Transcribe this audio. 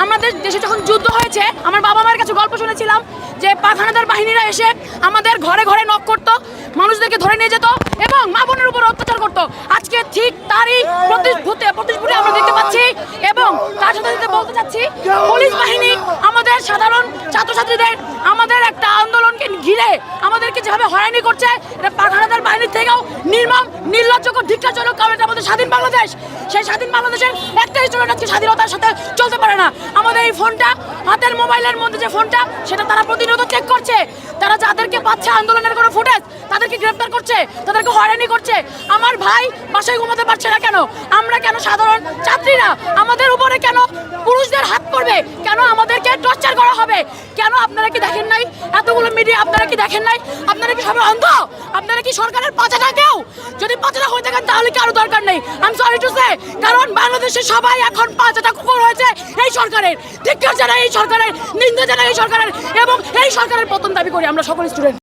আমাদের দেশে যখন যুদ্ধ হয়েছে আমার বাবা মায়ের কাছে গল্প শুনেছিলাম যে পাক হানাদার বাহিনীরা এসে আমাদের ঘরে ঘরে নক করতো, মানুষদেরকে ধরে নিয়ে যেত এবং মা বোনের উপর অত্যাচার করতো। আজকে ঠিক তারই প্রতিশ্রুতি আমরা দেখতে পাচ্ছি এবং তার সাথে সাথে বলতে চাচ্ছি পুলিশ বাহিনী আমাদের সাধারণ ছাত্রছাত্রীদের আমাদের একটা আন্দোলনকে ঘিরে আমাদেরকে যেভাবে হয়রানি করছে, এটা পাক হানাদার বাহিনীর থেকেও নির্মম, নির্লজ্জকর, ধিক্কারজনক। কারণ এটা আমাদের স্বাধীন বাংলাদেশ, সেই স্বাধীন বাংলাদেশের একটা স্টুডেন্ট আজকে স্বাধীনতার সাথে চলতে পারে না। আমাদের এই ফোনটা, হাতের মোবাইলের মধ্যে যে ফোনটা, সেটা তারা প্রতিনিয়ত চেক করছে। তারা যাদেরকে পাচ্ছে আন্দোলনের কোনো ফুটেজ, তাদেরকে গ্রেফতার করছে, তাদেরকে হয়রানি করছে। আমার ভাই বাসায় ঘুমাতে পারছে না কেন? আমরা কেন সাধারণ ছাত্রীরা আমাদের উপরে কেন পুরুষদের হাত পড়বে? কেন আমাদেরকে টর্চার করা হবে? কেন আপনারা কি দেখেন নাই? এতগুলো মিডিয়া আপনারা কি দেখেন নাই? আপনারা কি সবাই অন্ধ? আপনারা কি সরকারের পাচাটা কেউ? যদি পাচাটা হয়ে থাকেন তাহলে কারো দরকার নেই। I am sorry to say, কারণ বাংলাদেশে সবাই এখন পাচাটা কুকুর হয়েছে এই সরকারের। ধিক্কার জানাই এই সরকারের, নিন্দা জানাই এই সরকারের এবং এই সরকারের পতন দাবি করি আমরা সকল স্টুডেন্ট।